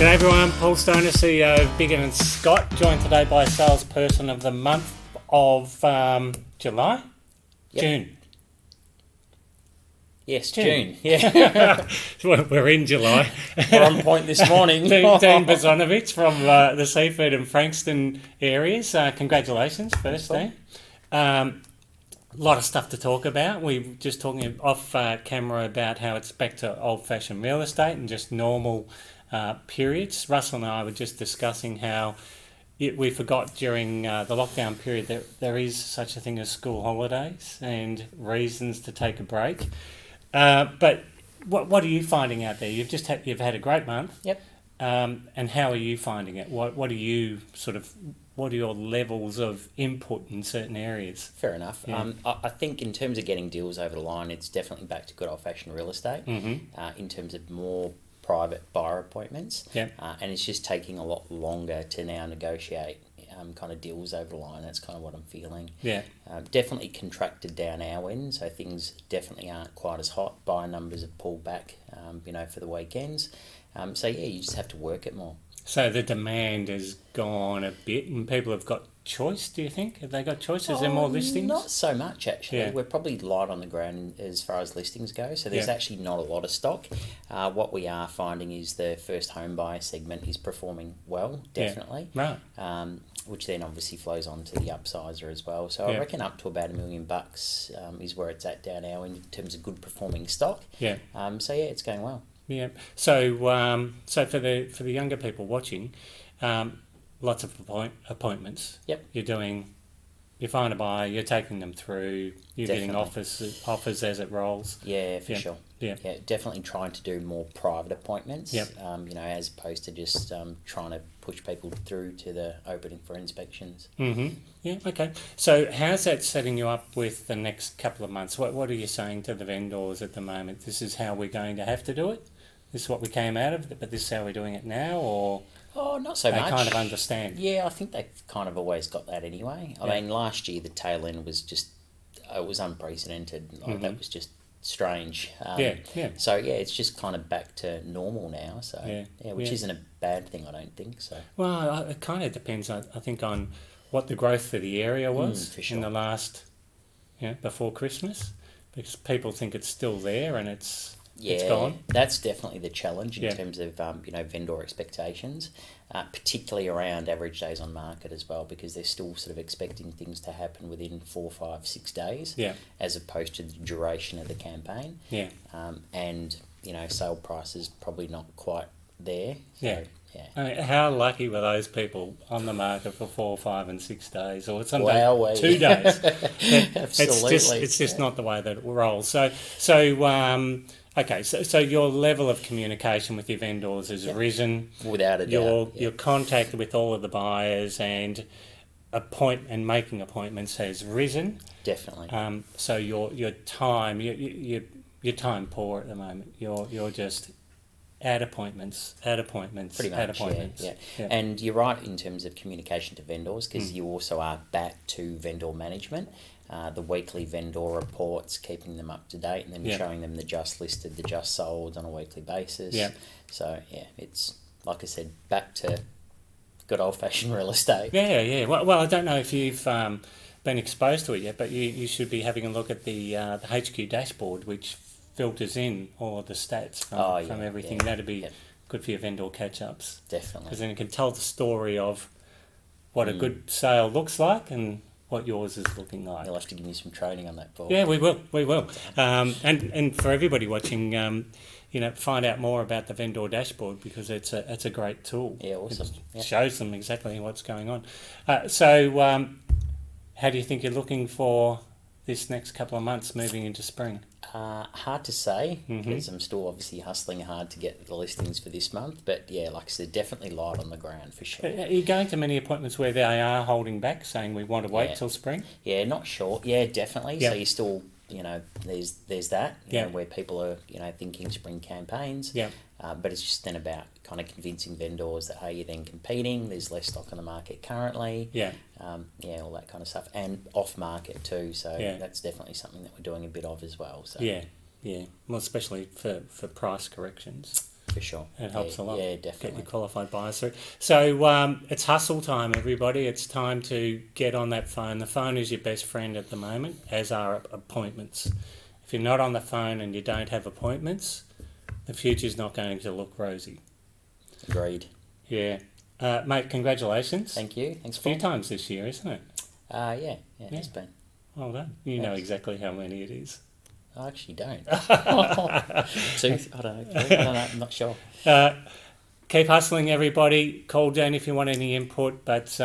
G'day everyone, Paul Stoner, CEO of Bigger and Scott, joined today by Salesperson of the month of July? Yep. June. Yes, June. Yeah. We're in July. We're on point this morning. Dean Bozunovic from the Seafood and Frankston areas. Congratulations, first day. A lot of stuff to talk about. We were just talking off camera about how it's back to old-fashioned real estate and just normal periods. Russell and I were just discussing how we forgot during the lockdown period that there is such a thing as school holidays and reasons to take a break. But what are you finding out there? You've had a great month. Yep. And how are you finding it? What are your levels of input in certain areas? Fair enough. Yeah. I think in terms of getting deals over the line, it's definitely back to good old-fashioned real estate. Mm-hmm. In terms of more private buyer appointments. Yep. And it's just taking a lot longer to now negotiate kind of deals over the line. That's kind of what I'm feeling. Yeah. Definitely contracted down our end, so things definitely aren't quite as hot. Buyer numbers have pulled back, for the weekends. So yeah, you just have to work it more. So the demand has gone a bit and people have got choice, do you think? Have they got choice? Is there more listings? Not so much, actually. Yeah. We're probably light on the ground as far as listings go, so there's actually not a lot of stock. What we are finding is the first home buyer segment is performing well, definitely. Yeah. Right. Which then obviously flows on to the upsizer as well. So I reckon up to about $1 million is where it's at down now in terms of good performing stock. Yeah. So yeah, it's going well. Yeah. So so for the younger people watching, lots of appointments. Yep. You find a buyer, you're taking them through, you're getting offers as it rolls. Yeah, for sure. Yeah. Yeah, definitely trying to do more private appointments. Yep. As opposed to just trying to push people through to the opening for inspections. Mm-hmm. Yeah. Okay. So how's that setting you up with the next couple of months? What are you saying to the vendors at the moment? This is how we're going to have to do it. This is what we came out of, but this is how we're doing it now, or Oh, not so much. they kind of understand. Yeah, I think they've kind of always got that anyway. I mean, last year the tail end was just it was unprecedented. Like, that was just strange. So yeah, it's just kind of back to normal now. So which isn't a bad thing, I don't think. So well, it kind of depends. I think on what the growth for the area was for sure. in the last, before Christmas, because people think it's still there and it's gone. That's definitely the challenge in terms of vendor expectations, particularly around average days on market as well, because they're still sort of expecting things to happen within 4, 5, 6 days, as opposed to the duration of the campaign. Yeah. And sale prices probably not quite there. So, yeah. I mean, how lucky were those people on the market for 4, 5, and 6 days, or sometimes 2 days? Absolutely. It's just not the way that it rolls. So your level of communication with your vendors has risen. Without a doubt. Your contact with all of the buyers and making appointments has risen. Definitely. So your time, you're time poor at the moment. You're just add appointments. Pretty much, yeah. And you're right in terms of communication to vendors, because you also are back to vendor management. The weekly vendor reports, keeping them up to date, and then showing them the just listed, the just sold on a weekly basis. Yeah. So yeah, it's like I said, back to good old fashioned real estate. Yeah. Well, I don't know if you've been exposed to it yet, but you should be having a look at the HQ dashboard, which filters in all of the stats from everything. That'd be good for your vendor catch-ups. Definitely. Because then you can tell the story of what a good sale looks like and what yours is looking like. You'll have to give me some training on that, Paul. Yeah, we will. And for everybody watching, find out more about the vendor dashboard, because it's a great tool. Yeah, awesome. It shows them exactly what's going on. So how do you think you're looking for this next couple of months moving into spring? Hard to say, because I'm still obviously hustling hard to get the listings for this month. But yeah, like I said, definitely light on the ground for sure. Are you going to many appointments where they are holding back, saying we want to wait till spring? Yeah, not sure. Yeah, definitely. Yeah. So you still, there's that, where people are, thinking spring campaigns. Yeah. But it's just then about kind of convincing vendors that, hey, you're then competing, there's less stock on the market currently. Yeah. All that kind of stuff. And off market too, so that's definitely something that we're doing a bit of as well. So Yeah. Well, especially for price corrections. For sure. It helps a lot. Yeah, Get definitely. your qualified buyers through. So it's hustle time, everybody. It's time to get on that phone. The phone is your best friend at the moment, as are appointments. If you're not on the phone and you don't have appointments, the future's not going to look rosy. Agreed. Yeah. Mate, congratulations. Thank you. Thanks, A few Paul. times this year, isn't it? Yeah, it's been. Well done. You know exactly how many it is. I actually don't. Tooth? I don't know. I'm not sure. Keep hustling, everybody. Call Jan if you want any input, but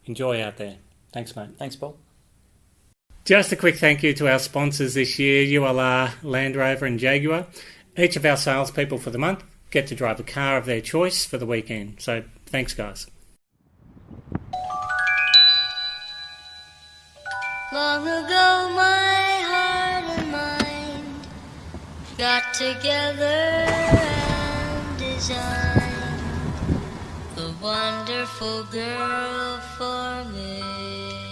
enjoy out there. Thanks, mate. Thanks, Paul. Just a quick thank you to our sponsors this year, ULR, Land Rover and Jaguar. Each of our salespeople for the month get to drive a car of their choice for the weekend. So thanks, guys. Long ago my heart and mind got together and designed a wonderful girl for me.